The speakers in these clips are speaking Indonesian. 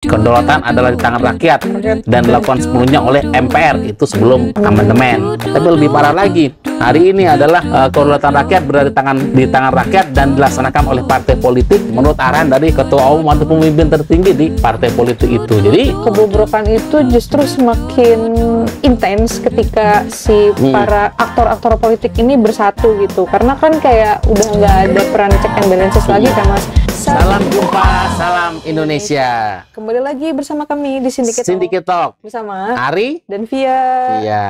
Kedaulatan adalah di tangan rakyat dan dilakukan sepenuhnya oleh MPR, itu sebelum amandemen. Tapi lebih parah lagi, hari ini adalah kedaulatan rakyat berada di tangan rakyat dan dilaksanakan oleh partai politik menurut arahan dari ketua umum atau pemimpin tertinggi di partai politik itu. Jadi kebobrokan itu justru semakin intens ketika si para aktor-aktor politik ini bersatu gitu, karena kan kayak udah nggak ada peran check and balances lagi kan Mas. Salam jumpa, salam Indonesia. Kembali lagi bersama kami di Syndicate Talk bersama Ari, dan Via. Iya.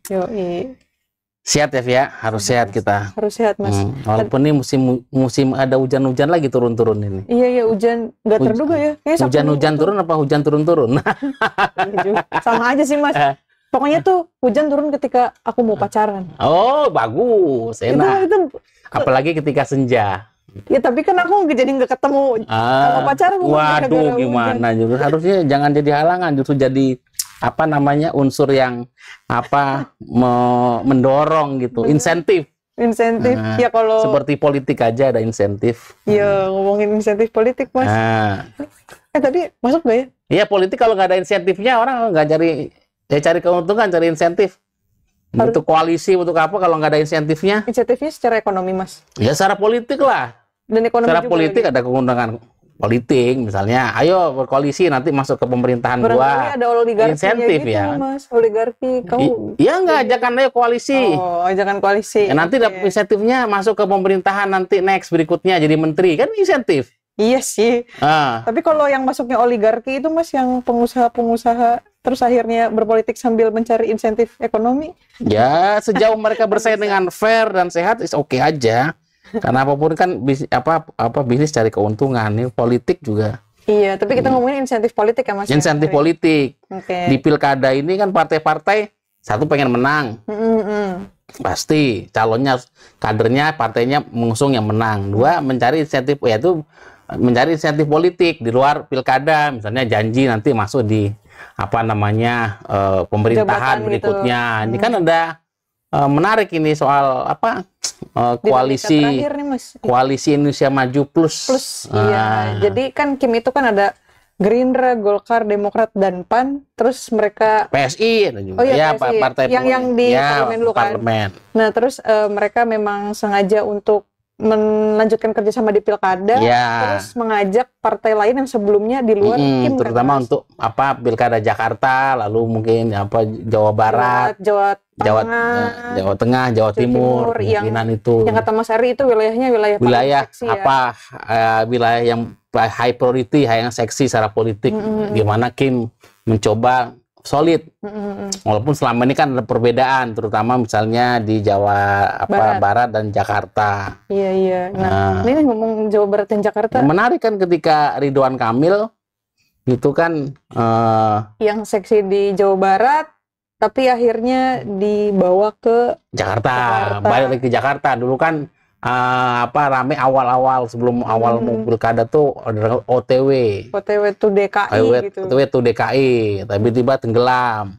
Yoi. Sehat ya Via, harus sehat kita. Harus sehat Mas. Walaupun ini musim ada hujan-hujan lagi turun-turun ini. Iya hujan nggak terduga ya. Hujan-hujan turun apa hujan turun-turun? Sama aja sih Mas. Pokoknya tuh hujan turun ketika aku mau pacaran. Oh bagus, enak. Apalagi ketika senja. Ya tapi kan aku jadi nggak ketemu sama pacar. Waduh gimana justru harusnya jangan jadi halangan, justru jadi apa namanya unsur yang apa mendorong gitu, insentif ya. Kalau seperti politik aja ada insentif. Iya ngomongin insentif politik Mas. Tadi masuk nggak ya? Iya politik kalau nggak ada insentifnya orang nggak cari keuntungan, cari insentif. Untuk koalisi, untuk apa kalau nggak ada insentifnya? Insentifnya secara ekonomi Mas. Ya secara politik lah. Dan ekonomi secara juga politik lagi. Ada keuntungan politik, misalnya, ayo berkoalisi nanti masuk ke pemerintahan gua. Ada oligarki insentif gitu, ya. Mas. Oligarki, kamu. Iya nggak, ajakan ayo koalisi. Oh, ajakan koalisi. Ya, nanti dapat insentifnya masuk ke pemerintahan nanti next berikutnya jadi menteri, kan insentif. Iya sih. Tapi kalau yang masuknya oligarki itu Mas, yang pengusaha-pengusaha terus akhirnya berpolitik sambil mencari insentif ekonomi. Ya, sejauh mereka bersaing dengan fair dan sehat, is oke aja. Karena apapun kan bisnis cari keuntungan, ini politik juga. Iya, tapi kita ngomongin insentif politik ya Mas. Insentif politik. Okay. Di pilkada ini kan partai-partai satu pengen menang. Pasti calonnya, kadernya, partainya mengusung yang menang. Dua mencari insentif, yaitu mencari insentif politik di luar pilkada, misalnya janji nanti masuk di apa namanya pemerintahan jabatan berikutnya. Gitu. Ini kan ada menarik ini soal apa koalisi nih, Mas. Koalisi Indonesia Maju Plus. Iya. Jadi kan Kim itu kan ada Gerindra, Golkar, Demokrat dan PAN, terus mereka PSI ada juga. Oh iya, ya, PSI. partai yang di parlemen dulu kan. Nah, terus mereka memang sengaja untuk melanjutkan kerjasama di pilkada, terus mengajak partai lain yang sebelumnya di luar Kim, terutama kan, untuk apa pilkada Jakarta, lalu mungkin apa Jawa Barat, Jawa Tengah, Jawa Timur, yang itu. Yang kata Mas Ari itu wilayahnya wilayah seksi, apa ya? Wilayah yang high priority, yang seksi secara politik. Gimana Kim mencoba solid, walaupun selama ini kan ada perbedaan, terutama misalnya di Jawa Barat dan Jakarta. Iya. Nah, ini ngomong Jawa Barat dan Jakarta. Menarik kan ketika Ridwan Kamil itu kan yang seksi di Jawa Barat, tapi akhirnya dibawa ke Jakarta. Balik lagi ke Jakarta. Dulu kan rame awal-awal sebelum awal pilkada tuh ada OTW to DKI gitu. OTW to DKI, tapi tiba tenggelam,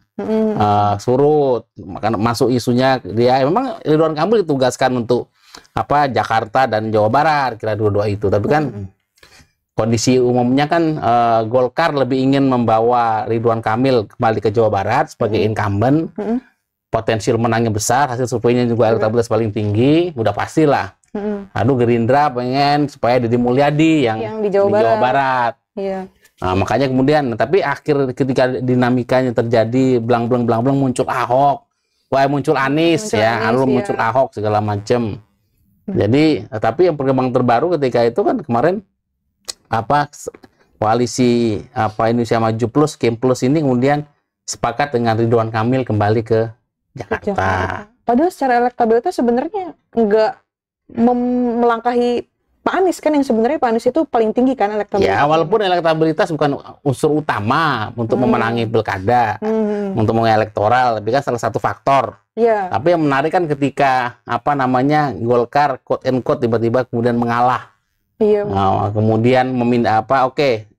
surut, masuk isunya dia memang Ridwan Kamil ditugaskan untuk apa Jakarta dan Jawa Barat, kira dua-dua itu. Tapi kan kondisi umumnya kan Golkar lebih ingin membawa Ridwan Kamil kembali ke Jawa Barat sebagai incumbent. Potensial menangnya besar, hasil surveinya juga elektabilitas paling tinggi, udah pastilah. Aduh, Gerindra pengen supaya Deddy Mulyadi yang di Jawa Barat. Iya. Nah, makanya kemudian, tapi akhir ketika dinamikanya terjadi, belang muncul Ahok, muncul Anies, muncul Ahok segala macam. Jadi, tapi yang perkembangan terbaru ketika itu kan kemarin koalisi Indonesia Maju Plus, Kim Plus ini kemudian sepakat dengan Ridwan Kamil kembali ke Jakarta. Padahal secara elektabilitas sebenarnya nggak melangkahi Pak Anies kan, yang sebenarnya Pak Anies itu paling tinggi kan elektabilitas. Ya, walaupun elektabilitas bukan unsur utama untuk memenangi pilkada, untuk mengenai elektoral, tapi kan salah satu faktor. Iya. Tapi yang menarik kan ketika Golkar quote and quote tiba-tiba kemudian mengalah. Iya. Kemudian meminta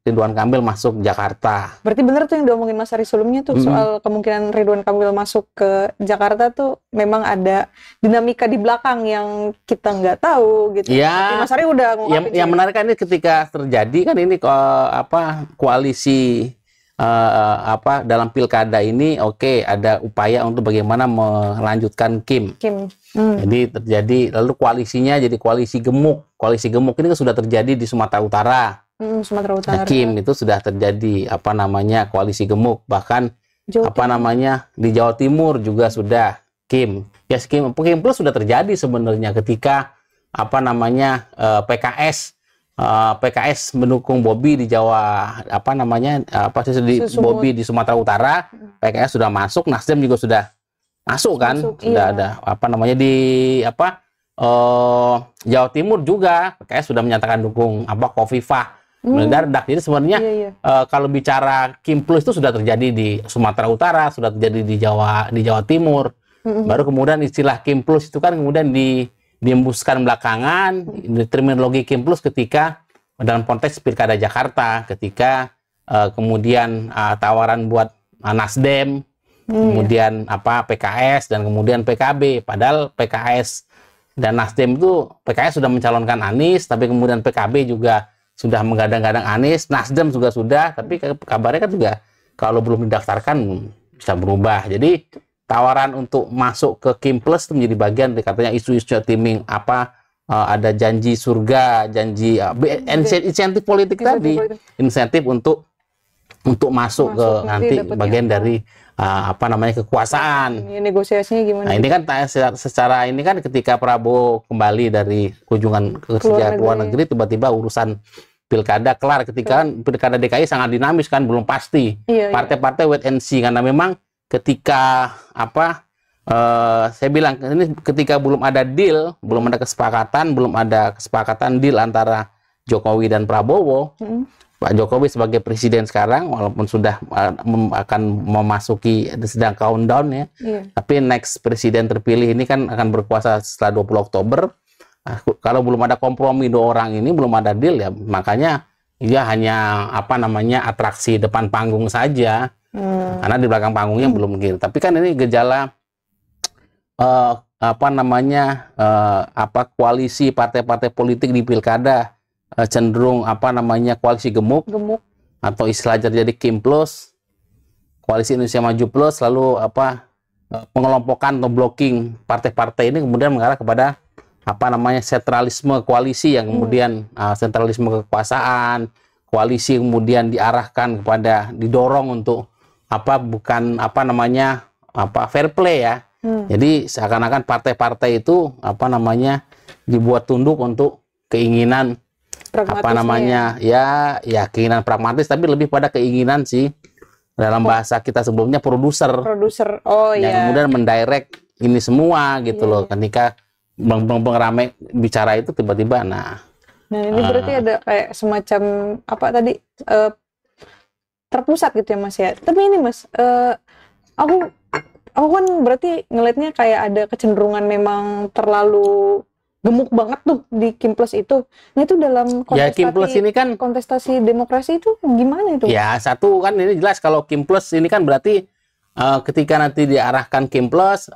Ridwan Kamil masuk Jakarta. Berarti bener tuh yang diomongin Mas Ari sebelumnya tuh soal kemungkinan Ridwan Kamil masuk ke Jakarta tuh memang ada dinamika di belakang yang kita nggak tahu gitu. Ya, Mas Ari udah ngungkapin. Yang menarik kan ini ketika terjadi kan ini koalisi dalam pilkada ini ada upaya untuk bagaimana melanjutkan Kim. Jadi terjadi lalu koalisinya jadi koalisi gemuk. Koalisi gemuk ini kan sudah terjadi di Sumatera Utara. Sumatera Utara. Nah, Kim itu sudah terjadi koalisi gemuk, bahkan di Jawa Timur juga sudah Kim. Ya Kim Plus sudah terjadi sebenarnya ketika PKS mendukung Bobi di Jawa Bobi di Sumatera Utara, PKS sudah masuk, Nasdem juga sudah masuk kan, sudah ada Jawa Timur juga PKS sudah menyatakan dukung Khofifah mendadak. Jadi sebenarnya kalau bicara Kim Plus itu sudah terjadi di Sumatera Utara, sudah terjadi di Jawa Timur. Baru kemudian istilah Kim Plus itu kan kemudian diembuskan belakangan, terminologi Kim Plus ketika dalam konteks Pilkada Jakarta, ketika kemudian tawaran buat Nasdem, kemudian PKS dan kemudian PKB. Padahal PKS dan Nasdem itu, PKS sudah mencalonkan Anies, tapi kemudian PKB juga sudah menggadang-gadang Anies, Nasdem juga sudah, tapi kabarnya kan juga kalau belum didaftarkan bisa berubah. Jadi tawaran untuk masuk ke Kim Plus itu menjadi bagian dari katanya isu-isu timing ada janji surga, janji insentif politik tadi, insentif untuk masuk ke nanti bagian dari kekuasaan. Ini negosiasinya gimana? Nah, ini kan secara ini kan ketika Prabowo kembali dari kunjungan ke luar negeri, tiba-tiba urusan pilkada kelar. Ketika kan pilkada DKI sangat dinamis kan, belum pasti. Partai-partai wait and see, karena memang ketika saya bilang ini ketika belum ada deal, belum ada kesepakatan deal antara Jokowi dan Prabowo. Pak Jokowi sebagai presiden sekarang, walaupun sudah akan memasuki sedang countdown ya, tapi next presiden terpilih ini kan akan berkuasa setelah 20 Oktober. Nah, kalau belum ada kompromi dua orang ini, belum ada deal ya, makanya dia hanya atraksi depan panggung saja, karena di belakang panggungnya belum gitu. Tapi kan ini gejala koalisi partai-partai politik di pilkada cenderung koalisi gemuk atau istilah jadi Kim Plus, koalisi Indonesia Maju Plus, lalu pengelompokan atau blocking partai-partai ini kemudian mengarah kepada sentralisme koalisi yang kemudian sentralisme kekuasaan, koalisi kemudian diarahkan kepada didorong untuk bukan fair play ya. Jadi seakan-akan partai-partai itu dibuat tunduk untuk keinginan keinginan pragmatis, tapi lebih pada keinginan dalam bahasa kita sebelumnya produser yang kemudian mendirect ini semua gitu loh. Ketika rame bicara itu tiba-tiba ini berarti ada kayak semacam terpusat gitu ya Mas ya. Tapi ini Mas, aku kan berarti ngelihatnya kayak ada kecenderungan memang terlalu gemuk banget tuh di Kim Plus itu. Nah itu dalam kontestasi demokrasi itu gimana itu? Ya satu kan ini jelas kalau Kim Plus ini kan berarti ketika nanti diarahkan Kim Plus,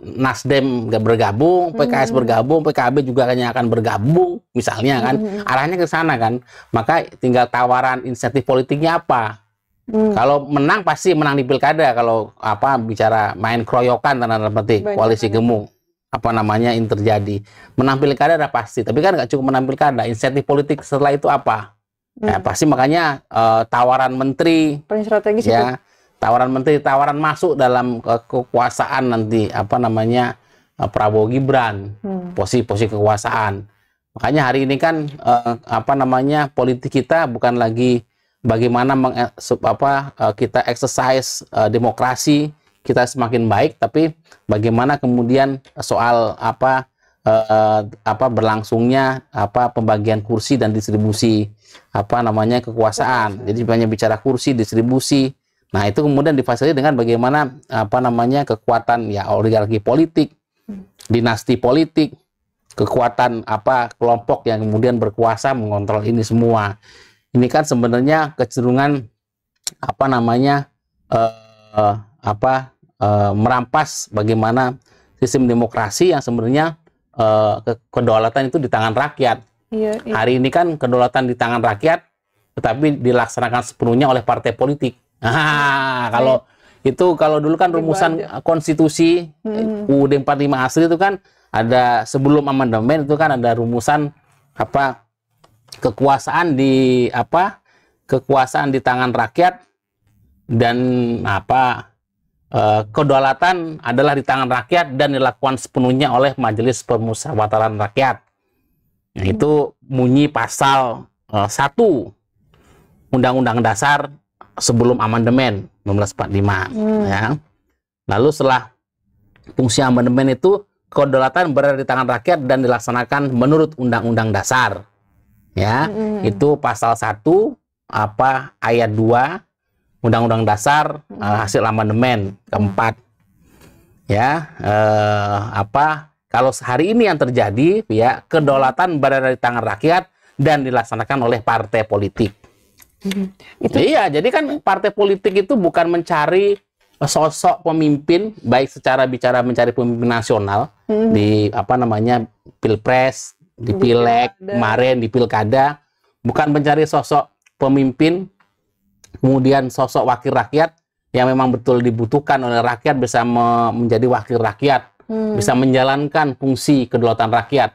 Nasdem bergabung, PKS bergabung, PKB juga hanya akan bergabung, misalnya kan, arahnya ke sana kan. Maka tinggal tawaran insentif politiknya apa. Kalau menang pasti menang di pilkada. Kalau bicara main keroyokan tanda petik koalisi gemuk. Yang terjadi. Menang pilkada udah pasti, tapi kan nggak cukup menang pilkada, insentif politik setelah itu apa? Ya, pasti makanya tawaran menteri, paling strategis ya, tawaran menteri, tawaran masuk dalam kekuasaan nanti Prabowo Gibran, posisi kekuasaan. Makanya hari ini kan politik kita bukan lagi bagaimana kita exercise demokrasi kita semakin baik, tapi bagaimana kemudian soal berlangsungnya pembagian kursi dan distribusi kekuasaan. Jadi banyak bicara kursi, distribusi. Nah, itu kemudian difasilitasi dengan bagaimana kekuatan oligarki politik, dinasti politik, kekuatan kelompok yang kemudian berkuasa mengontrol ini semua. ini kan sebenarnya kecenderungan apa namanya merampas bagaimana sistem demokrasi yang sebenarnya kedaulatan itu di tangan rakyat. Iya, iya. Hari ini kan kedaulatan di tangan rakyat, tetapi dilaksanakan sepenuhnya oleh partai politik. Kalau dulu kan rumusan konstitusi UUD 45 asli itu kan ada sebelum amandemen itu kan ada rumusan kekuasaan di tangan rakyat dan kedaulatan adalah di tangan rakyat dan dilakukan sepenuhnya oleh Majelis Permusyawaratan Rakyat. Nah, itu bunyi pasal 1 Undang-Undang Dasar sebelum amandemen 1945. Ya. Lalu setelah fungsi amandemen itu kedaulatan berada di tangan rakyat dan dilaksanakan menurut Undang-Undang Dasar. Ya, itu pasal 1 ayat 2 Undang-Undang Dasar hasil amandemen keempat. Ya, kalau hari ini yang terjadi, ya kedaulatan berada di tangan rakyat dan dilaksanakan oleh partai politik. Iya, jadi kan partai politik itu bukan mencari sosok pemimpin, baik secara bicara mencari pemimpin nasional di pilpres, di pileg, kemarin di pilkada, bukan mencari sosok pemimpin, kemudian sosok wakil rakyat yang memang betul dibutuhkan oleh rakyat bisa menjadi wakil rakyat. Bisa menjalankan fungsi kedaulatan rakyat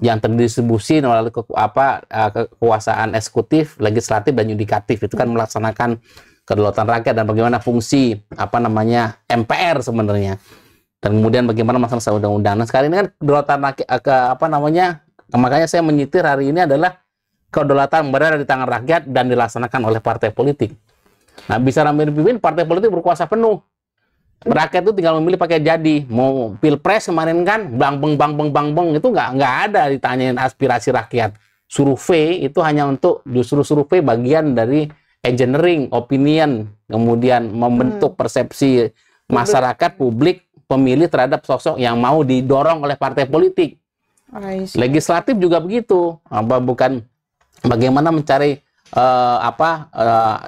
yang terdistribusi melalui kekuasaan eksekutif, legislatif, dan yudikatif. Itu kan melaksanakan kedaulatan rakyat dan bagaimana fungsi MPR sebenarnya. Dan kemudian bagaimana masalah undang-undang. Nah, sekarang ini kan kedaulatan rakyat makanya saya menyitir hari ini adalah kedaulatan berada di tangan rakyat dan dilaksanakan oleh partai politik. Nah, bisa dipimpin partai politik berkuasa penuh. Rakyat itu tinggal memilih pakai jadi. Mau pilpres kemarin kan bang beng itu nggak ada ditanyain aspirasi rakyat. Survei itu hanya untuk justru survei bagian dari engineering opinion, kemudian membentuk persepsi masyarakat publik pemilih terhadap sosok yang mau didorong oleh partai politik. Legislatif juga begitu. Bukan bagaimana mencari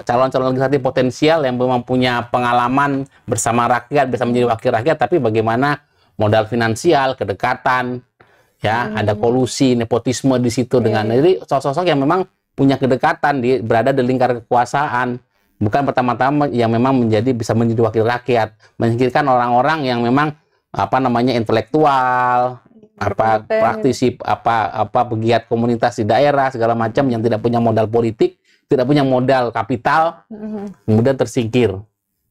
calon-calon legislatif potensial yang memang punya pengalaman bersama rakyat, bisa menjadi wakil rakyat, tapi bagaimana modal finansial, kedekatan, ya ada kolusi, nepotisme di situ dengan jadi sosok-sosok yang memang punya kedekatan berada di lingkar kekuasaan, bukan pertama-tama yang memang bisa menjadi wakil rakyat, menyingkirkan orang-orang yang memang intelektual, praktisi pegiat komunitas di daerah segala macam yang tidak punya modal politik, tidak punya modal kapital, kemudian tersingkir.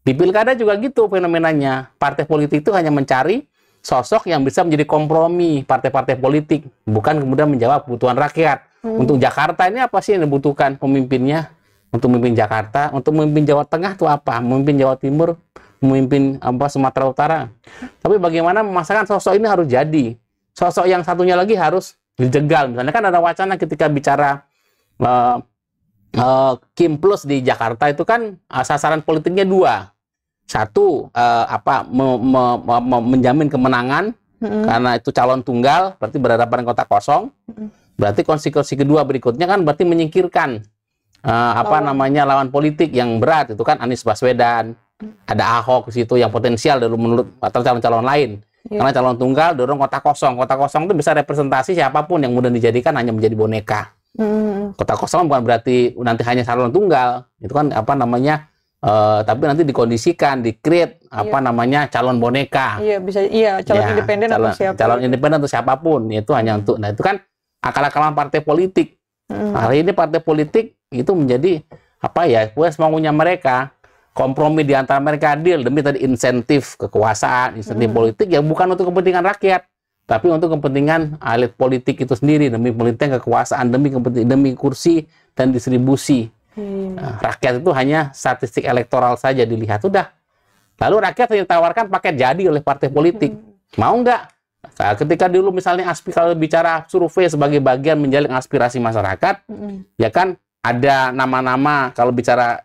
Di pilkada juga gitu fenomenanya. Partai politik itu hanya mencari sosok yang bisa menjadi kompromi partai-partai politik, bukan kemudian menjawab kebutuhan rakyat. Untuk Jakarta ini apa sih yang dibutuhkan pemimpinnya? Untuk memimpin Jakarta, untuk memimpin Jawa Tengah itu apa? Memimpin Jawa Timur, memimpin Sumatera Utara. Tapi bagaimana memasangkan sosok ini harus jadi. Sosok yang satunya lagi harus dijegal. Misalnya kan ada wacana ketika bicara Kim Plus di Jakarta itu kan sasaran politiknya 2. Satu, menjamin kemenangan karena itu calon tunggal, berarti berhadapan dengan kota kosong. Berarti konsekuensi kedua berikutnya kan berarti menyingkirkan lawan politik yang berat, itu kan Anies Baswedan. Ada Ahok di situ yang potensial menurut calon-calon lain. Karena calon tunggal dorong kota kosong. Kota kosong itu bisa representasi siapapun yang mudah dijadikan hanya menjadi boneka. Kota kosong bukan berarti nanti hanya calon tunggal. Itu kan tapi nanti dikondisikan, di-create calon boneka. Iya, bisa calon independen atau siapapun. Calon independen atau siapapun. Itu hanya untuk itu kan akal-akalan partai politik. Hari ini partai politik itu menjadi maunya mereka. Kompromi di antara mereka adil demi tadi insentif kekuasaan, insentif politik yang bukan untuk kepentingan rakyat, tapi untuk kepentingan elit politik itu sendiri, demi politik kekuasaan, demi kursi dan distribusi. Nah, rakyat itu hanya statistik elektoral saja dilihat sudah. Lalu rakyat ditawarkan paket jadi oleh partai politik. Mau nggak? Nah, ketika dulu misalnya kalau bicara survei sebagai bagian menjalin aspirasi masyarakat, ya kan ada nama-nama kalau bicara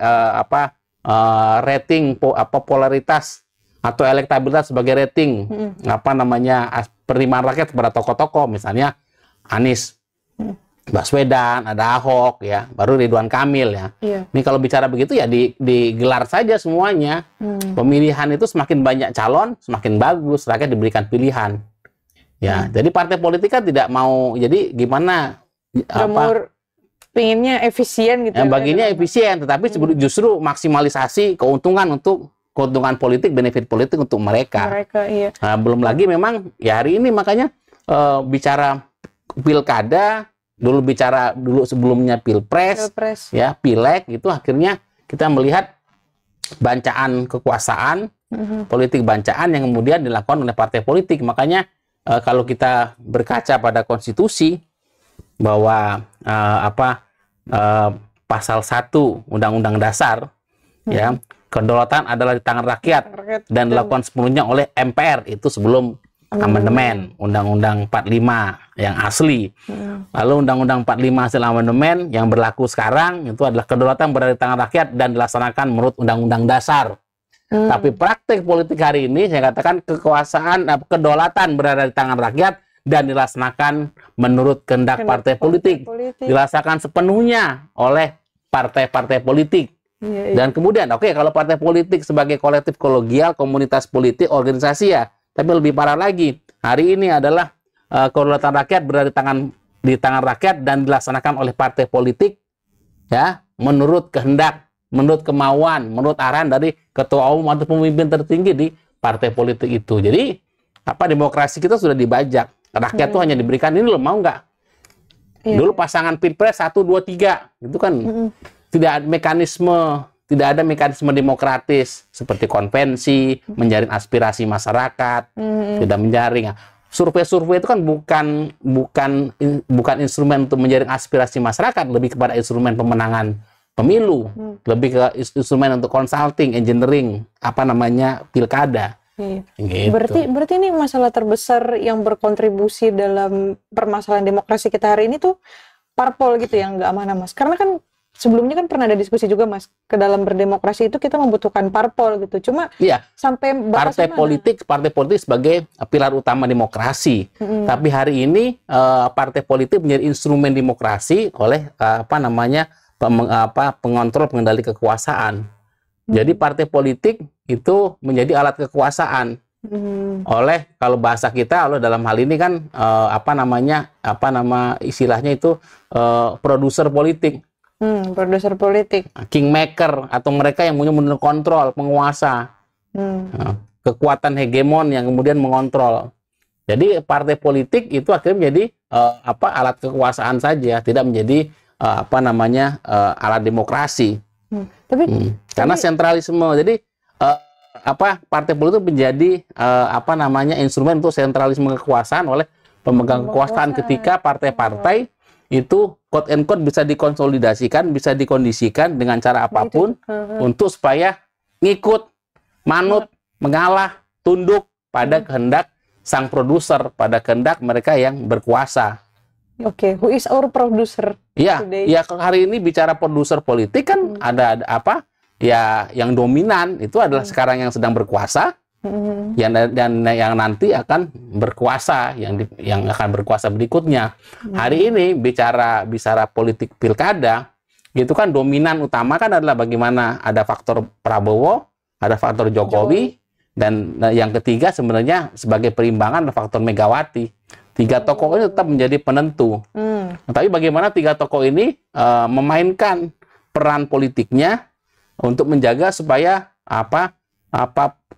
rating popularitas atau elektabilitas sebagai rating penerimaan rakyat kepada tokoh-tokoh, misalnya Anies Baswedan, ada Ahok ya, baru Ridwan Kamil ya. Iya. Ini kalau bicara begitu ya digelar saja semuanya. Pemilihan itu semakin banyak calon, semakin bagus, rakyat diberikan pilihan. Ya, jadi partai politik kan tidak mau, jadi gimana pinginnya efisien gitu. Yang baginya efisien, tetapi justru maksimalisasi keuntungan politik, benefit politik untuk mereka. Iya. Nah, belum lagi memang ya hari ini makanya bicara pilkada, dulu sebelumnya pilpres, ya pileg, itu akhirnya kita melihat bancaan kekuasaan, politik bancaan yang kemudian dilakukan oleh partai politik. Makanya kalau kita berkaca pada konstitusi bahwa pasal 1 Undang-Undang Dasar, ya, kedaulatan adalah di tangan rakyat dan dilakukan sepenuhnya oleh MPR, itu sebelum amandemen Undang-Undang 45 yang asli. Lalu Undang-Undang 45 hasil amandemen yang berlaku sekarang itu adalah kedaulatan berada di tangan rakyat dan dilaksanakan menurut Undang-Undang Dasar. Tapi praktik politik hari ini saya katakan kedaulatan berada di tangan rakyat dan dilaksanakan menurut kehendak partai politik. Dilaksanakan sepenuhnya oleh partai-partai politik. Dan kemudian kalau partai politik sebagai kolektif kolegial, komunitas politik, organisasi ya. Tapi lebih parah lagi, hari ini adalah kedaulatan rakyat berada di tangan rakyat dan dilaksanakan oleh partai politik, ya, menurut kehendak, menurut kemauan, menurut arahan dari ketua umum atau pemimpin tertinggi di partai politik itu. Jadi demokrasi kita sudah dibajak. Rakyat tuh hanya diberikan ini loh, mau nggak? Dulu pasangan pilpres 1, 2, 3 itu kan tidak ada mekanisme demokratis seperti konvensi, menjaring aspirasi masyarakat, tidak menjaring. Survei-survei itu kan bukan instrumen untuk menjaring aspirasi masyarakat, lebih kepada instrumen pemenangan pemilu, lebih ke instrumen untuk consulting, engineering, pilkada. Gitu. Berarti ini masalah terbesar yang berkontribusi dalam permasalahan demokrasi kita hari ini tuh parpol gitu yang nggak amanah, Mas. Karena kan sebelumnya kan pernah ada diskusi juga, Mas, ke dalam berdemokrasi itu kita membutuhkan parpol gitu. Cuma sampai partai politik sebagai pilar utama demokrasi. Tapi hari ini partai politik menjadi instrumen demokrasi oleh pengontrol pengendali kekuasaan. Jadi partai politik itu menjadi alat kekuasaan oleh, kalau bahasa kita, dalam hal ini kan istilahnya itu produser politik. Produser politik, kingmaker, atau mereka yang punya kontrol, penguasa, kekuatan hegemon yang kemudian mengontrol. Jadi partai politik itu akhirnya menjadi alat kekuasaan saja, tidak menjadi alat demokrasi. Karena sentralisme. Jadi partai politik menjadi instrumen untuk sentralisme kekuasaan oleh pemegang kekuasaan, ketika partai-partai itu quote and quote bisa dikonsolidasikan, bisa dikondisikan dengan cara apapun untuk supaya ngikut, manut, mengalah, tunduk pada kehendak sang produser, pada kehendak mereka yang berkuasa. Who is our producer? Ya, hari ini bicara produser politik kan ada yang dominan itu adalah sekarang yang sedang berkuasa, dan yang nanti akan berkuasa, yang akan berkuasa berikutnya. Hari ini bicara politik pilkada, itu kan dominan utama kan adalah bagaimana ada faktor Prabowo, ada faktor Jokowi, dan yang ketiga sebenarnya sebagai perimbangan ada faktor Megawati. 3 tokoh ini tetap menjadi penentu. Tapi bagaimana 3 tokoh ini memainkan peran politiknya untuk menjaga supaya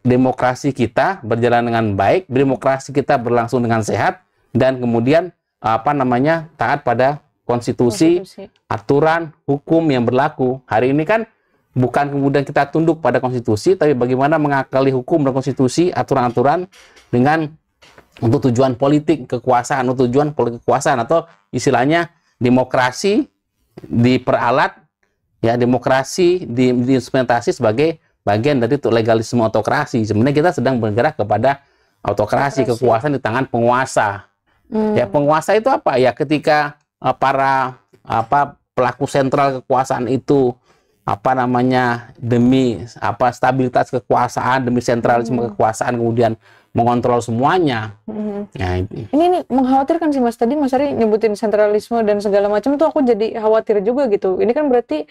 demokrasi kita berjalan dengan baik, demokrasi kita berlangsung dengan sehat, dan kemudian taat pada konstitusi, aturan, hukum yang berlaku. Hari ini kan bukan kemudian kita tunduk pada konstitusi, tapi bagaimana mengakali hukum dan konstitusi, aturan-aturan untuk tujuan politik kekuasaan, untuk tujuan politik kekuasaan, atau istilahnya demokrasi diperalat, ya, demokrasi diinstrumentasi sebagai bagian dari legalisme autokrasi. Sebenarnya kita sedang bergerak kepada autokrasi, kekuasaan di tangan penguasa. Ya, penguasa itu apa? Ya, ketika para pelaku sentral kekuasaan itu demi stabilitas kekuasaan, demi sentralisme kekuasaan, kemudian mengontrol semuanya. Ya, ini mengkhawatirkan sih Mas. Tadi Mas Ari nyebutin sentralisme dan segala macam tuh aku jadi khawatir juga gitu. Ini kan berarti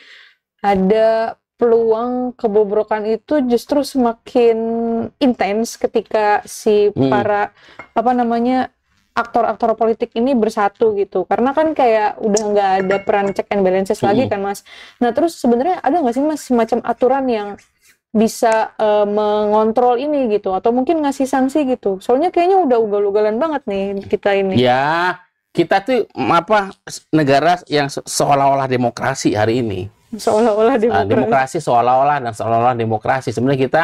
ada peluang kebobrokan itu justru semakin intens ketika si para aktor-aktor politik ini bersatu gitu. Karena kan kayak udah nggak ada peran check and balances lagi kan Mas. Nah terus sebenarnya ada nggak sih Mas semacam aturan yang bisa mengontrol ini gitu, atau mungkin ngasih sanksi gitu? Soalnya kayaknya udah ugal-ugalan banget nih kita ini. Ya, kita tuh negara yang seolah-olah demokrasi hari ini. Seolah-olah demokrasi seolah-olah dan seolah-olah demokrasi. Sebenarnya kita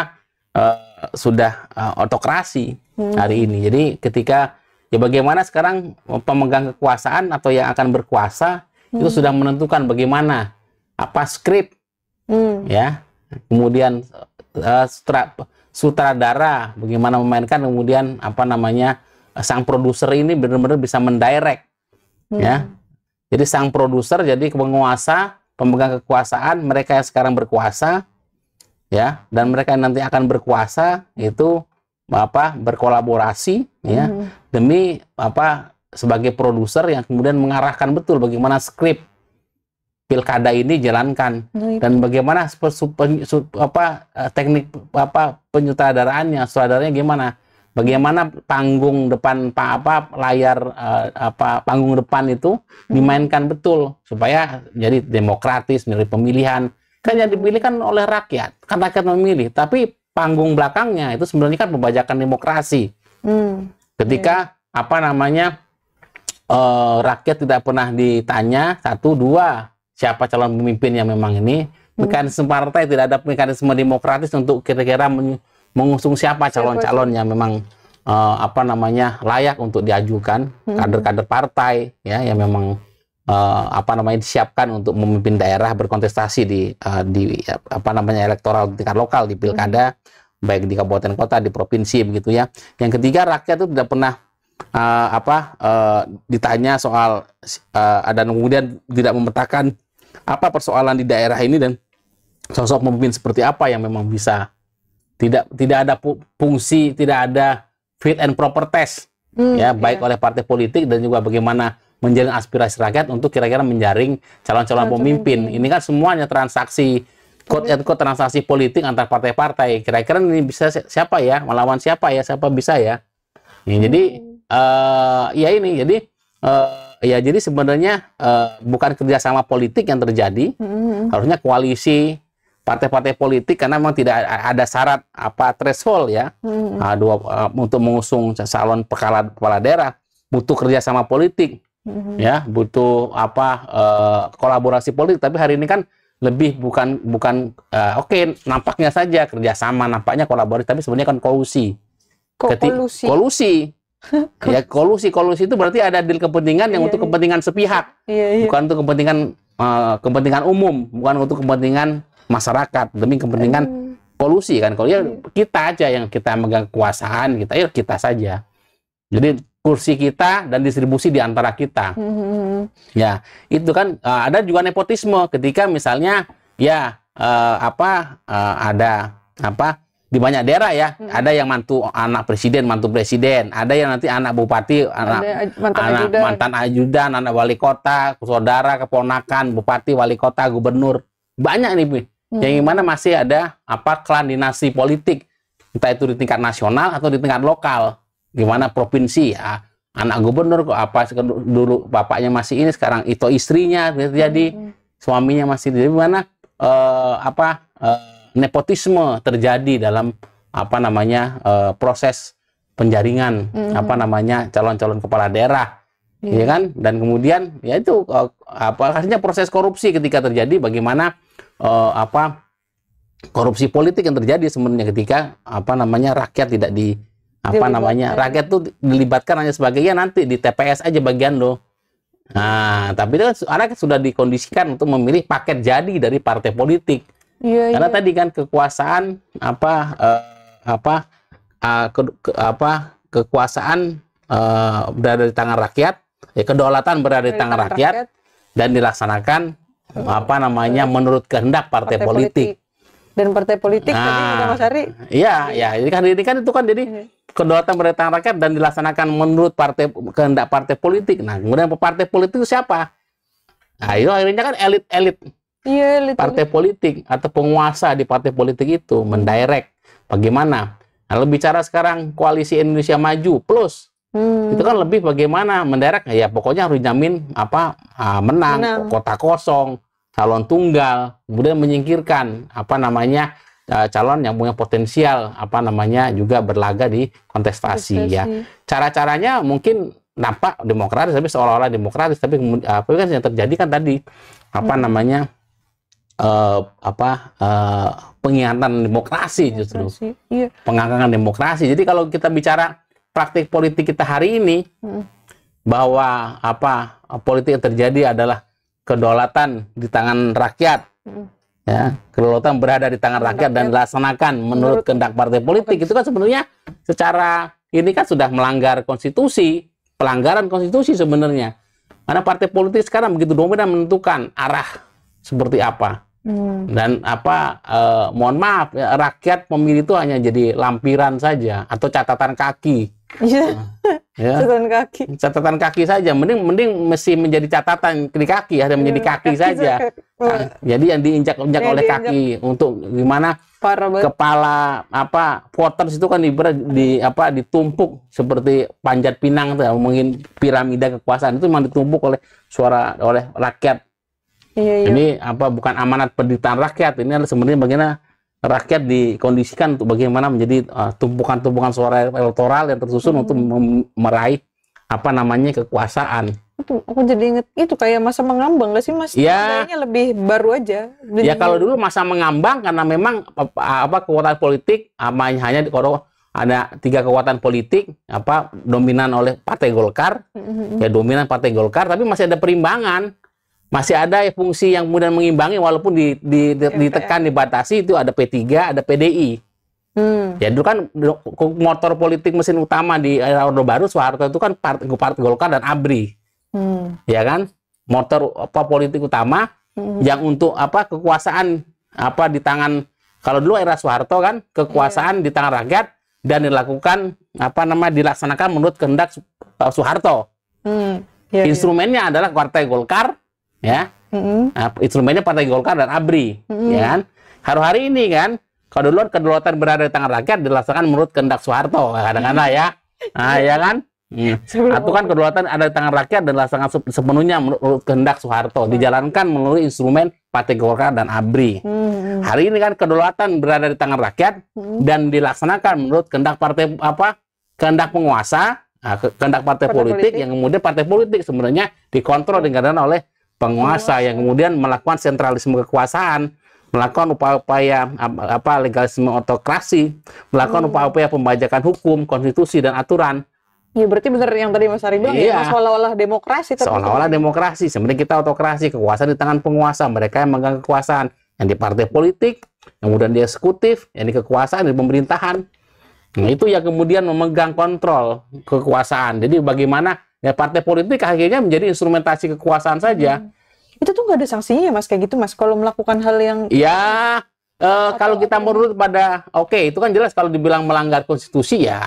sudah autokrasi hari ini. Jadi ketika ya bagaimana sekarang pemegang kekuasaan atau yang akan berkuasa itu sudah menentukan bagaimana apa skrip ya. Kemudian sutradara bagaimana memainkan, kemudian sang produser ini benar-benar bisa mendirect ya. Jadi sang produser jadi penguasa, pemegang kekuasaan, mereka yang sekarang berkuasa ya, dan mereka yang nanti akan berkuasa itu berkolaborasi ya demi sebagai produser yang kemudian mengarahkan betul bagaimana skrip pilkada ini jalankan dan bagaimana teknik penyutradaraannya, sutradaranya bagaimana panggung depan layar panggung depan itu dimainkan betul supaya jadi demokratis dari pemilihan. Kan yang dipilih kan oleh rakyat, kan rakyat memilih, tapi panggung belakangnya itu sebenarnya kan pembajakan demokrasi. Ketika rakyat tidak pernah ditanya satu dua siapa calon pemimpin yang memang ini, mekanisme partai tidak ada mekanisme demokratis untuk kira-kira mengusung siapa calon-calon yang memang layak untuk diajukan, kader-kader partai ya yang memang disiapkan untuk memimpin daerah berkontestasi di elektoral tingkat lokal di pilkada, baik di kabupaten kota, di provinsi begitu ya. Yang ketiga, rakyat itu tidak pernah ditanya soal dan kemudian tidak memetakan apa persoalan di daerah ini dan sosok pemimpin seperti apa yang memang bisa tidak ada fungsi, tidak ada fit and proper test baik oleh partai politik dan juga bagaimana menjalin aspirasi rakyat untuk kira-kira menjaring calon-calon pemimpin. Ini kan semuanya transaksi transaksi politik antar partai-partai. Kira-kira ini bisa siapa ya, melawan siapa ya, siapa bisa ya. Jadi jadi sebenarnya bukan kerjasama politik yang terjadi, harusnya koalisi partai-partai politik, karena memang tidak ada syarat threshold ya untuk mengusung calon kepala daerah, butuh kerjasama politik ya, butuh kolaborasi politik. Tapi hari ini kan lebih bukan nampaknya saja kerjasama, nampaknya kolaborasi, tapi sebenarnya kan kolusi. Ya, kolusi itu berarti ada deal kepentingan yang untuk kepentingan sepihak, bukan untuk kepentingan umum, bukan untuk kepentingan masyarakat, demi kepentingan kolusi kan. Kalau ya kita aja yang kita megang kekuasaan, kita saja. Jadi kursi kita dan distribusi di antara kita. Ya, itu kan ada juga nepotisme ketika misalnya ada di banyak daerah ya, ada yang mantu presiden, ada yang nanti anak bupati, mantan ajudan, anak wali kota, saudara, keponakan, bupati, wali kota, gubernur. Banyak nih, yang mana masih ada klan dinasti politik, entah itu di tingkat nasional atau di tingkat lokal. Gimana provinsi ya, anak gubernur dulu bapaknya masih ini, sekarang itu istrinya jadi suaminya masih di mana nepotisme terjadi dalam proses penjaringan calon-calon kepala daerah, ya kan? Dan kemudian ya itu artinya proses korupsi ketika terjadi, bagaimana korupsi politik yang terjadi sebenarnya ketika rakyat tidak rakyat tuh dilibatkan hanya sebagai nanti di TPS aja bagian loh. Nah, tapi itu kan rakyat sudah dikondisikan untuk memilih paket jadi dari partai politik. Karena tadi kan kekuasaan kekuasaan berada di tangan rakyat, kedaulatan berada di tangan rakyat dan dilaksanakan menurut kehendak partai politik. dan partai politik tadi kata Mas Ari. Iya, ya ini kan itu kan jadi kedaulatan pemerintahan rakyat dan dilaksanakan menurut kehendak partai politik. Nah, kemudian partai politik itu siapa? Nah, itu akhirnya kan elit-elit. Iya, partai politik atau penguasa di partai politik itu mendirect bagaimana. Kalau bicara sekarang koalisi Indonesia Maju Plus, itu kan lebih bagaimana mendirect, ya pokoknya harus jamin menang, kota kosong, calon tunggal, kemudian menyingkirkan calon yang punya potensial juga berlaga di kontestasi. Ya. Cara-caranya mungkin nampak demokratis, tapi seolah-olah demokratis, tapi kan yang terjadi kan tadi pengkhianatan demokrasi justru. Iya. Pengangkangan demokrasi. Jadi kalau kita bicara praktik politik kita hari ini, bahwa politik yang terjadi adalah kedaulatan di tangan rakyat, ya, kedaulatan berada di tangan rakyat dan dilaksanakan menurut kehendak partai politik, itu kan sebenarnya secara ini kan sudah melanggar konstitusi, pelanggaran konstitusi sebenarnya. Karena partai politik sekarang begitu dominan menentukan arah seperti apa. Dan mohon maaf, rakyat pemilih itu hanya jadi lampiran saja atau catatan kaki. Ya. Catatan kaki saja. Mending mesti menjadi catatan di kaki, ada menjadi kaki saja. Jadi yang diinjak-injak oleh kaki untuk gimana kepala voters itu kan ditumpuk seperti panjat pinang, mungkin piramida kekuasaan itu memang ditumpuk oleh rakyat. Iya. Ini bukan amanat penderitaan rakyat, ini adalah sebenarnya bagaimana rakyat dikondisikan untuk bagaimana menjadi tumpukan-tumpukan suara elektoral yang tersusun untuk meraih kekuasaan. Aku jadi inget itu kayak masa mengambang nggak sih Mas? Ya. Kayaknya lebih baru aja. Ya kalau dulu masa mengambang karena memang kekuatan politik hanya kalau ada 3 kekuatan politik dominan oleh Partai Golkar, ya dominan Partai Golkar, tapi masih ada perimbangan. Masih ada fungsi yang kemudian mengimbangi walaupun ditekan, dibatasi, itu ada P3, ada PDI. Ya dulu kan motor politik mesin utama di era Orde Baru Soeharto itu kan Partai Golkar dan ABRI. Ya kan? Motor politik utama yang untuk kekuasaan di tangan, kalau dulu era Soeharto kan kekuasaan di tangan rakyat dan dilakukan dilaksanakan menurut kehendak Soeharto. Instrumennya adalah Partai Golkar. Ya, instrumennya Partai Golkar dan ABRI, ya kan. Hari ini kan, kalau dulu kedaulatan berada di tangan rakyat dilaksanakan menurut kehendak Soeharto, kadang-kadang ya, ya kan. Atau kan kedaulatan ada di tangan rakyat dan dilaksanakan sepenuhnya menurut kehendak Soeharto, dijalankan melalui instrumen Partai Golkar dan ABRI. Hari ini kan kedaulatan berada di tangan rakyat dan dilaksanakan menurut kehendak kehendak penguasa, kehendak partai politik yang kemudian partai politik sebenarnya dikontrol dengan oleh penguasa yang kemudian melakukan sentralisme kekuasaan, melakukan upaya-upaya legalisme autokrasi, melakukan upaya-upaya pembajakan hukum, konstitusi dan aturan. Iya, berarti benar yang tadi Mas Ari bilang ya, seolah-olah demokrasi. Seolah-olah demokrasi, sebenarnya kita autokrasi, kekuasaan di tangan penguasa, mereka yang memegang kekuasaan, yang di partai politik, kemudian di eksekutif, yang di kekuasaan, di pemerintahan. Nah, itu yang kemudian memegang kontrol kekuasaan. Jadi bagaimana ya partai politik akhirnya menjadi instrumentasi kekuasaan saja. Itu tuh nggak ada sanksinya Mas kayak gitu Mas kalau melakukan hal yang kalau kita menurut pada itu kan jelas kalau dibilang melanggar konstitusi ya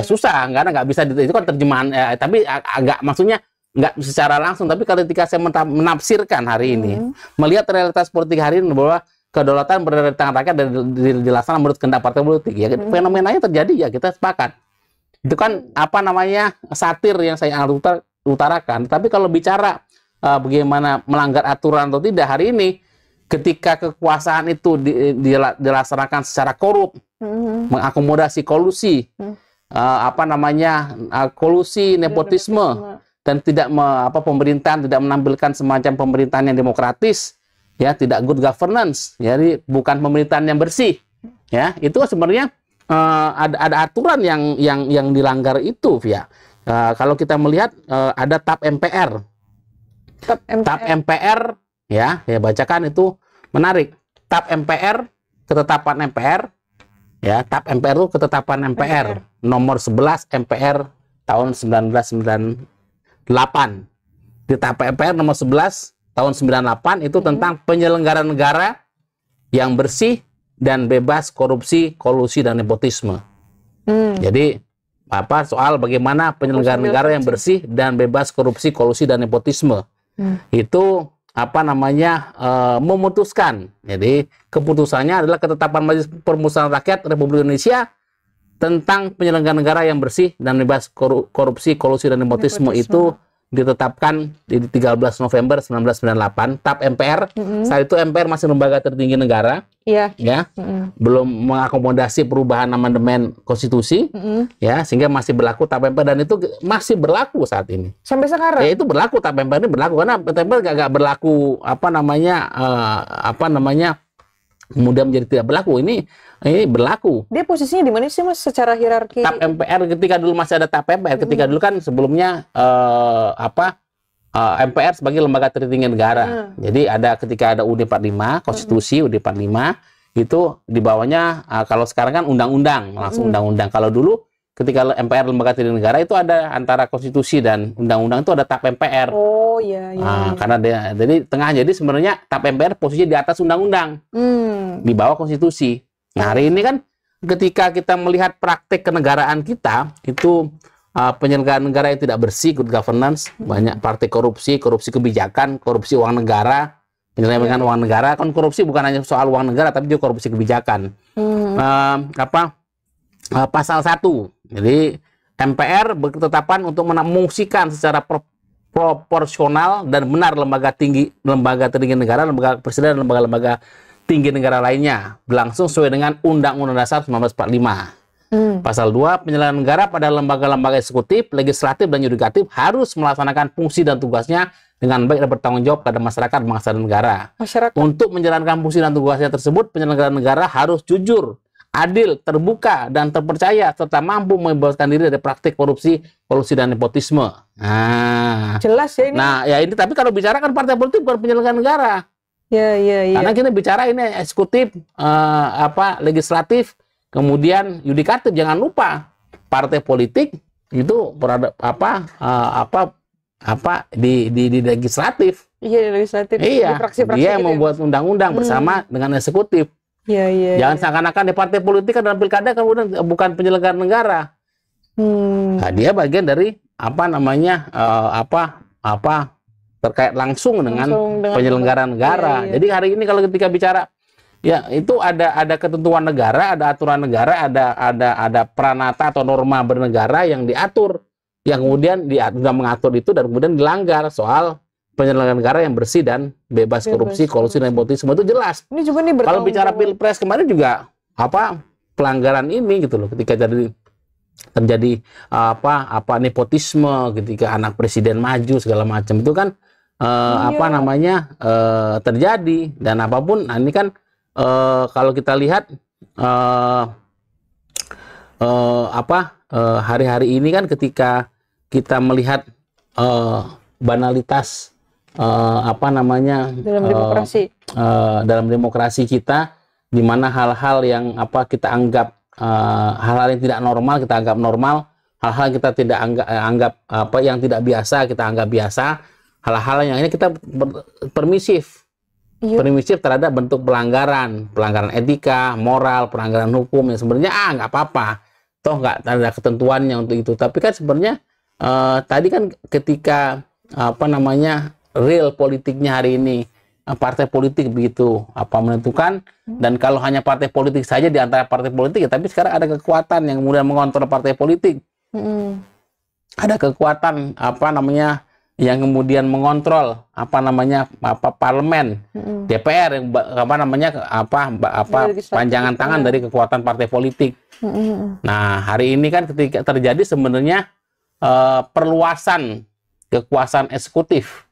susah, karena nggak bisa itu kan terjemahan tapi agak maksudnya nggak secara langsung, tapi ketika saya menafsirkan hari ini melihat realitas politik hari ini bahwa kedaulatan berada di tangan rakyat dan dilaksanakan menurut kehendak partai politik ya fenomenanya terjadi ya kita sepakat. Itu kan satir yang saya utarakan. Tapi kalau bicara bagaimana melanggar aturan atau tidak hari ini, ketika kekuasaan itu dilaksanakan secara korup, mengakomodasi kolusi, kolusi nepotisme, dan tidak pemerintahan tidak menampilkan semacam pemerintahan yang demokratis, ya tidak good governance, jadi bukan pemerintahan yang bersih, ya itu sebenarnya ada aturan yang dilanggar itu, ya. Kalau kita melihat ada TAP MPR. TAP MPR, ya bacakan itu menarik. TAP MPR, ketetapan MPR, ya TAP MPR itu ketetapan MPR nomor 11 MPR tahun 1998. Di TAP MPR nomor 11 tahun 98 itu tentang penyelenggaraan negara yang bersih, dan bebas korupsi, kolusi dan nepotisme. Jadi soal bagaimana penyelenggaraan negara yang bersih dan bebas korupsi, kolusi dan nepotisme. Itu memutuskan. Jadi keputusannya adalah ketetapan Majelis Permusyawaratan Rakyat Republik Indonesia tentang penyelenggaraan negara yang bersih dan bebas korupsi, kolusi dan nepotisme. Itu ditetapkan di 13 November 1998 TAP MPR. Saat itu MPR masih lembaga tertinggi negara, ya, belum mengakomodasi perubahan amandemen konstitusi, ya, sehingga masih berlaku TAP MPR, dan itu masih berlaku saat ini sampai sekarang. Ya, itu berlaku, TAP MPR ini berlaku karena TAP MPR gak berlaku kemudian menjadi tidak berlaku. Ini berlaku. Dia posisinya di mana sih, Mas, secara hierarki? TAP MPR ketika dulu masih ada TAP MPR, ketika dulu kan sebelumnya MPR sebagai lembaga tertinggi negara. Jadi ketika ada UUD 45, konstitusi UUD 45, itu di bawahnya kalau sekarang kan undang-undang, langsung undang-undang. Kalau dulu ketika MPR lembaga tertinggi negara itu ada antara konstitusi dan undang-undang itu ada TAP MPR. Oh iya. Karena jadi jadi sebenarnya TAP MPR posisinya di atas undang-undang, di bawah konstitusi. Nah, hari ini kan ketika kita melihat praktek kenegaraan kita, itu penyelenggaraan negara yang tidak bersih, good governance, banyak partai korupsi kebijakan, korupsi uang negara, penyelewengan uang negara. Kan korupsi bukan hanya soal uang negara, tapi juga korupsi kebijakan. Pasal 1. Jadi MPR berketetapan untuk memungsikan secara proporsional dan benar lembaga tinggi negara, lembaga presiden, dan lembaga-lembaga tinggi negara lainnya berlangsung sesuai dengan Undang-Undang Dasar 1945. Pasal 2, penyelenggaraan negara pada lembaga-lembaga eksekutif, legislatif, dan yudikatif harus melaksanakan fungsi dan tugasnya dengan baik dan bertanggung jawab pada masyarakat, bangsa, dan negara. Untuk menjalankan fungsi dan tugasnya tersebut, penyelenggaraan negara harus jujur, adil, terbuka, dan terpercaya, serta mampu membebaskan diri dari praktik korupsi, kolusi, dan nepotisme. Nah, jelas ya ini. Nah, ya ini, tapi kalau bicara kan partai politik bukan penyelenggaraan negara. Ya. Karena kita bicara ini eksekutif, legislatif, kemudian yudikatif. Jangan lupa partai politik itu di legislatif. Iya, di legislatif. Iya, di fraksi-fraksi dia gitu membuat undang-undang bersama dengan eksekutif. Iya. Jangan seakan-akan di partai politik kan dalam pilkada kemudian bukan penyelenggaraan negara. Nah, dia bagian dari terkait langsung dengan penyelenggaraan negara. Jadi hari ini kalau ketika bicara, ya itu ada ketentuan negara, ada aturan negara, ada pranata atau norma bernegara yang diatur, yang kemudian sudah mengatur itu dan kemudian dilanggar soal penyelenggaraan negara yang bersih dan bebas korupsi, kolusi, dan nepotisme. Itu jelas. Ini juga nih kalau bicara pilpres kemarin juga pelanggaran ini gitu loh, ketika terjadi nepotisme, ketika anak presiden maju segala macam, itu kan terjadi. Dan apapun, nah ini kan kalau kita lihat hari-hari ini kan ketika kita melihat banalitas dalam demokrasi kita, di mana hal-hal yang kita anggap hal-hal yang tidak normal kita anggap normal, hal-hal yang kita tidak anggap yang tidak biasa kita anggap biasa, hal-hal yang ini kita permisif terhadap bentuk pelanggaran etika, moral, pelanggaran hukum yang sebenarnya nggak apa-apa, toh nggak ada ketentuannya untuk itu. Tapi kan sebenarnya tadi kan ketika real politiknya hari ini, partai politik begitu menentukan, dan kalau hanya partai politik saja di antara partai politik, ya, tapi sekarang ada kekuatan yang kemudian mengontrol partai politik. Ada kekuatan yang kemudian mengontrol parlemen, DPR yang panjangan tangan dari kekuatan partai politik. Nah, hari ini kan ketika terjadi sebenarnya perluasan kekuasaan eksekutif.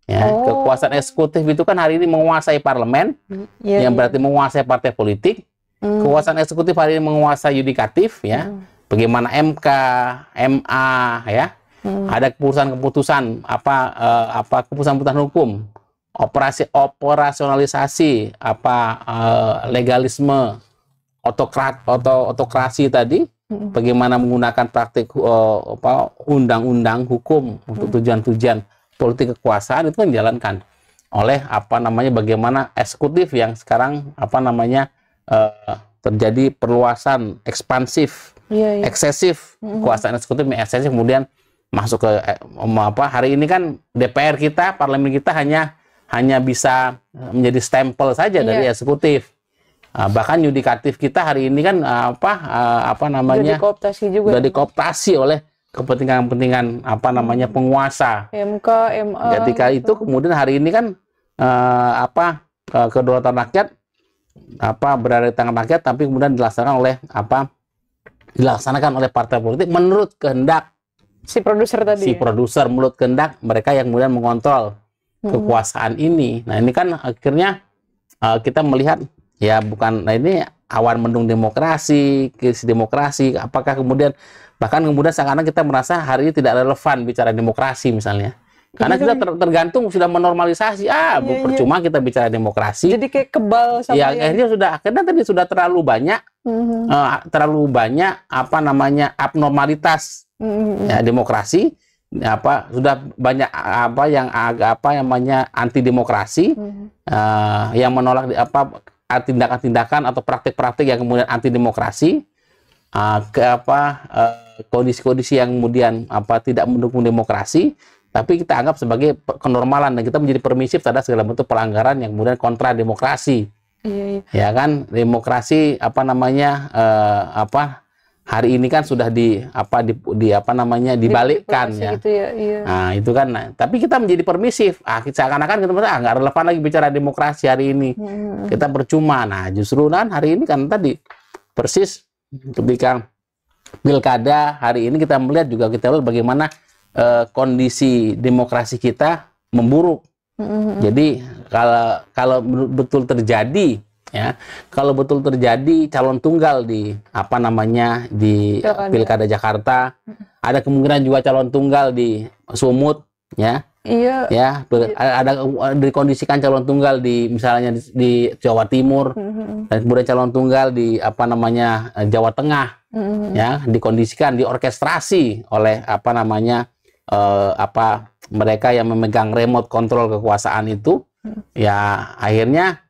Ya, kekuasaan eksekutif itu kan hari ini menguasai parlemen, yang berarti menguasai partai politik. Kekuasaan eksekutif hari ini menguasai yudikatif, ya. Bagaimana MK, MA, ya. Ada keputusan-keputusan keputusan-keputusan hukum, operasionalisasi legalisme, autokrasi tadi, bagaimana menggunakan praktik undang-undang hukum untuk tujuan-tujuan politik kekuasaan, itu kan dijalankan oleh bagaimana eksekutif yang sekarang terjadi perluasan ekspansif, eksesif kekuasaan eksekutif, eksesif, kemudian masuk ke hari ini kan DPR kita, parlemen kita hanya bisa menjadi stempel saja dari eksekutif. Bahkan yudikatif kita hari ini kan sudah dikooptasi oleh kepentingan penguasa. MK, MA. Ketika itu kemudian hari ini kan kedaulatan rakyat berada di tangan rakyat, tapi kemudian dilaksanakan oleh partai politik menurut kehendak si produser tadi. Produser menurut kehendak mereka yang kemudian mengontrol kekuasaan ini. Nah, ini kan akhirnya kita melihat ya ini awan mendung demokrasi, krisis demokrasi. Apakah kemudian bahkan seakan-akan kita merasa hari ini tidak relevan bicara demokrasi misalnya. Karena kita tergantung sudah menormalisasi. Percuma kita bicara demokrasi. Jadi kayak kebal sama akhirnya sudah terlalu banyak abnormalitas demokrasi. Sudah banyak anti demokrasi yang menolak tindakan-tindakan atau praktik-praktik yang kemudian anti demokrasi, kondisi-kondisi yang kemudian tidak mendukung demokrasi. Tapi kita anggap sebagai kenormalan dan kita menjadi permisif terhadap segala bentuk pelanggaran yang kemudian kontra demokrasi. Ya kan, demokrasi hari ini kan sudah dibalikkan ya. Gitu ya. Nah, itu kan. Tapi kita menjadi permisif. Seakan-akan kita merasa nggak relevan lagi bicara demokrasi hari ini. Kita percuma. Nah, justru hari ini kan tadi persis ketika pilkada hari ini kita melihat bagaimana kondisi demokrasi kita memburuk. Jadi kalau betul terjadi calon tunggal di pilkada Jakarta, ada kemungkinan juga calon tunggal di Sumut, ya. Iya. Ya, ada dikondisikan calon tunggal misalnya di Jawa Timur, dan kemudian calon tunggal di Jawa Tengah, ya, dikondisikan, diorkestrasi oleh mereka yang memegang remote kontrol kekuasaan itu. Ya akhirnya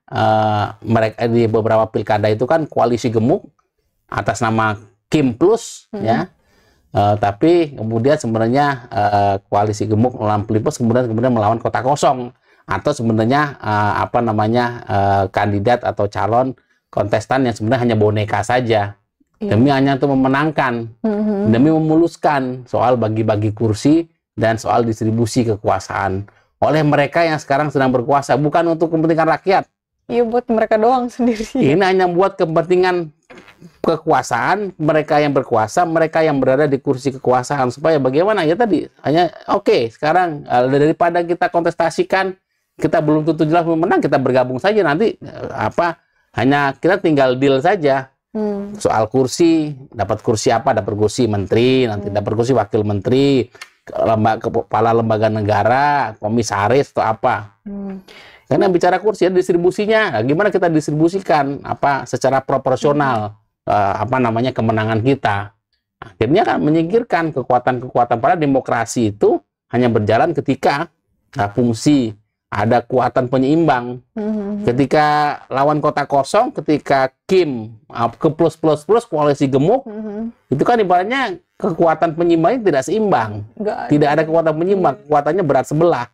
mereka di beberapa pilkada itu kan koalisi gemuk atas nama Kim Plus, ya. Tapi kemudian sebenarnya koalisi gemuk melawan Plus kemudian melawan kota kosong, atau sebenarnya kandidat atau calon kontestan yang sebenarnya hanya boneka saja. Demi hanya untuk memenangkan, demi memuluskan soal bagi-bagi kursi dan soal distribusi kekuasaan oleh mereka yang sekarang sedang berkuasa, bukan untuk kepentingan rakyat. Iya, buat mereka doang sendiri. Ini hanya buat kepentingan kekuasaan, mereka yang berkuasa, mereka yang berada di kursi kekuasaan, supaya bagaimana ya tadi, hanya sekarang daripada kita kontestasikan, kita belum tentu jelas menang, kita bergabung saja nanti hanya kita tinggal deal saja. Soal kursi, dapat kursi dapat kursi menteri, nanti dapat kursi wakil menteri, kepala lembaga negara, komisaris atau apa. Karena bicara kursi distribusinya, gimana kita distribusikan secara proporsional kemenangan kita. Akhirnya kan menyingkirkan kekuatan-kekuatan, pada demokrasi itu hanya berjalan ketika fungsi ada kekuatan penyeimbang. Ketika lawan kota kosong, ketika Kim ke plus koalisi gemuk, itu kan ibaratnya kekuatan penyeimbangnya tidak seimbang. Tidak ada kekuatan penyeimbang, kekuatannya berat sebelah.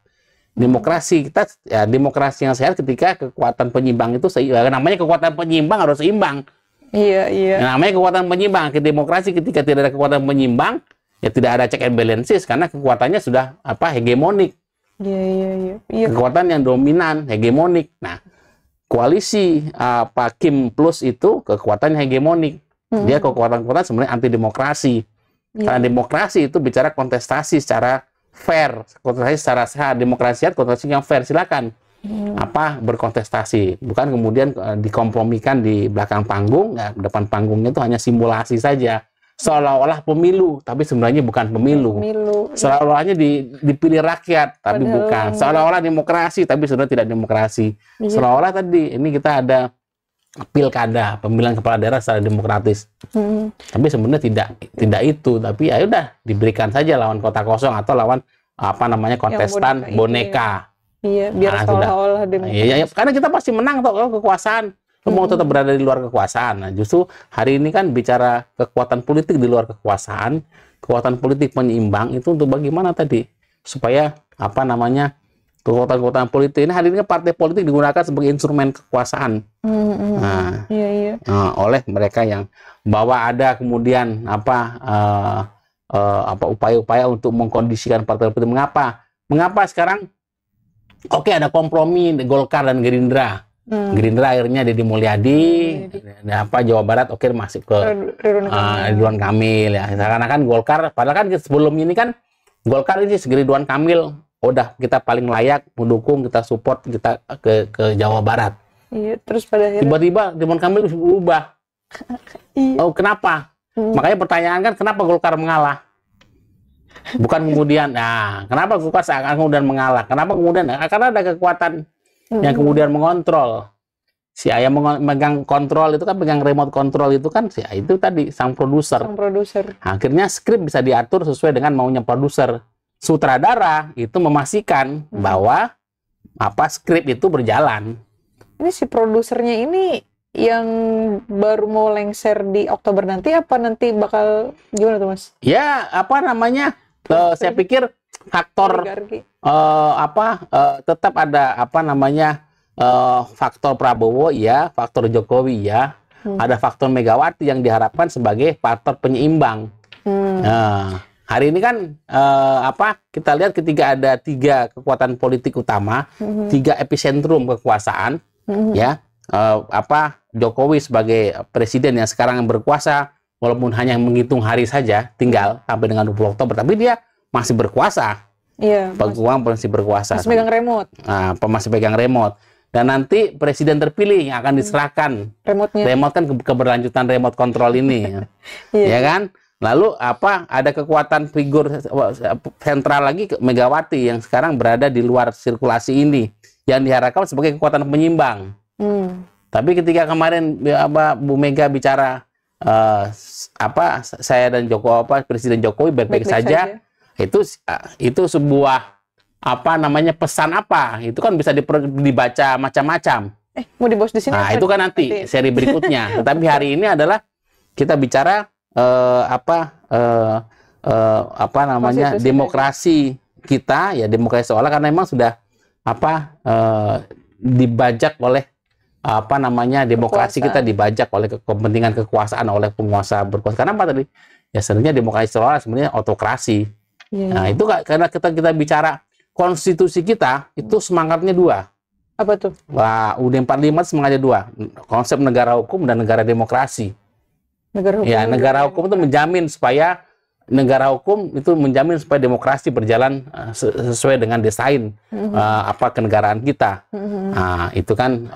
Demokrasi kita, ya demokrasi yang sehat ketika kekuatan penyeimbang itu namanya kekuatan penyeimbang harus seimbang. Iya. Namanya kekuatan penyeimbang. Demokrasi ketika tidak ada kekuatan penyeimbang, ya tidak ada check and balances karena kekuatannya sudah hegemonik. Iya. Kekuatan yang dominan, hegemonik. Nah, koalisi Kim Plus itu kekuatan hegemonik. Dia kekuatan-kekuatan sebenarnya anti demokrasi. Karena demokrasi itu bicara kontestasi secara fair, kontestasi secara sehat, demokrasi sehat, kontestasi yang fair, silakan. Berkontestasi, bukan kemudian dikompromikan di belakang panggung, ya, depan panggungnya itu hanya simulasi saja. Seolah-olah pemilu, tapi sebenarnya bukan pemilu. Seolah-olahnya dipilih rakyat, tapi bukan. Seolah-olah demokrasi, tapi sebenarnya tidak demokrasi. Seolah-olah tadi ini kita ada pilkada, pemilihan kepala daerah secara demokratis. Tapi sebenarnya tidak itu. Tapi ya udah diberikan saja lawan kota kosong atau lawan kontestan boneka. Iya, biar seolah-olah demokratis. Iya, karena kita pasti menang kalau kekuasaan. Lo mau tetap berada di luar kekuasaan. Nah, justru hari ini kan bicara kekuatan politik di luar kekuasaan, kekuatan politik penyeimbang itu untuk bagaimana tadi supaya apa namanya kekuatan-kekuatan politik ini hari ini partai politik digunakan sebagai instrumen kekuasaan. Nah, oleh mereka yang bahwa ada kemudian apa upaya-upaya untuk mengkondisikan partai politik. Mengapa sekarang ada kompromi Golkar dan Gerindra. Gerindra akhirnya Deddy Mulyadi, Jawa Barat masuk ke Ridwan Kamil ya. Seakan-akan Golkar, padahal kan sebelum ini kan Golkar ini Ridwan Kamil udah kita paling layak mendukung, kita support, kita ke Jawa Barat. Iya, terus pada akhirnya tiba-tiba Ridwan Kamil berubah. Oh, kenapa? Makanya pertanyaan kan kenapa Golkar mengalah? Bukan kemudian, kenapa Golkar kemudian mengalah? Kenapa kemudian? Karena ada kekuatan yang kemudian mengontrol. Si ayah megang kontrol itu kan, pegang remote control itu kan si itu tadi sang produser. Akhirnya skrip bisa diatur sesuai dengan maunya produser. Sutradara itu memastikan bahwa skrip itu berjalan. Ini si produsernya ini yang baru mau lengser di Oktober nanti apa nanti bakal gimana tuh Mas? Ya saya pikir faktor tetap ada faktor Prabowo ya, faktor Jokowi ya, ada faktor Megawati yang diharapkan sebagai faktor penyeimbang. Nah, hari ini kan kita lihat ketika ada 3 kekuatan politik utama, 3 epicentrum kekuasaan, ya Jokowi sebagai presiden yang sekarang berkuasa, walaupun hanya menghitung hari saja, tinggal sampai dengan 20 Oktober, tapi dia masih berkuasa. Iya. Peguam masih berkuasa. Masih pegang remote. Masih pegang remote. Dan nanti presiden terpilih yang akan diserahkan remote kan keberlanjutan remote control ini, ya kan? Lalu ada kekuatan figur sentral lagi Megawati yang sekarang berada di luar sirkulasi ini yang diharapkan sebagai kekuatan penyimbang. Tapi ketika kemarin Bu Mega bicara saya dan Presiden Jokowi baik-baik saja, itu sebuah pesan apa? Itu kan bisa dibaca macam-macam. Mau dibahas di sini? Nah, itu kan nanti seri berikutnya. Tetapi hari ini adalah kita bicara demokrasi kita ya, demokrasi seolah karena memang sudah dibajak oleh demokrasi kita dibajak oleh kepentingan kekuasaan oleh penguasa berkuasa. Karena apa tadi? Ya sebenarnya demokrasi seolah sebenarnya autokrasi. Nah, itu karena kita bicara konstitusi kita itu semangatnya 2. Apa tuh? UUD 45 semangatnya 2. Konsep negara hukum dan negara demokrasi. Negara hukum itu menjamin supaya demokrasi berjalan sesuai dengan desain kenegaraan kita. Nah, itu kan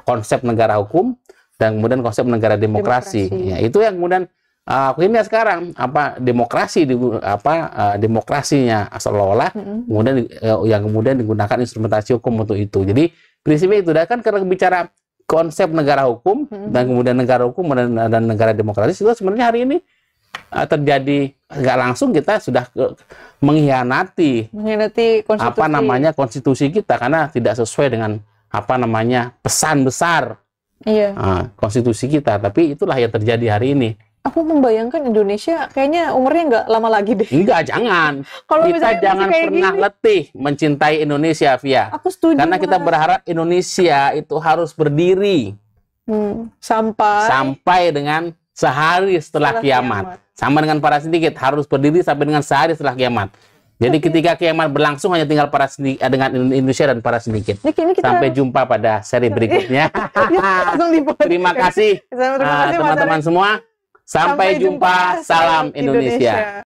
konsep negara hukum dan kemudian konsep negara demokrasi. Ya, itu yang kemudian ini sekarang demokrasinya seolah-olah kemudian digunakan instrumentasi hukum untuk itu. Jadi prinsipnya itu kan karena bicara konsep negara hukum dan kemudian negara hukum dan negara demokrasi itu sebenarnya hari ini terjadi nggak langsung kita sudah mengkhianati konstitusi. Konstitusi kita karena tidak sesuai dengan pesan besar konstitusi kita. Tapi itulah yang terjadi hari ini. Aku membayangkan Indonesia kayaknya umurnya nggak lama lagi deh. Enggak, jangan. Kita jangan pernah letih mencintai Indonesia, Via. Aku setuju. Karena kita berharap Indonesia itu harus berdiri sampai dengan sehari setelah kiamat. Sama dengan para sindiket harus berdiri sampai dengan sehari setelah kiamat. Jadi ketika kiamat berlangsung hanya tinggal dengan Indonesia dan para sindiket. Sampai jumpa pada seri berikutnya. Terima kasih teman-teman semua. Sampai jumpa. Salam Indonesia.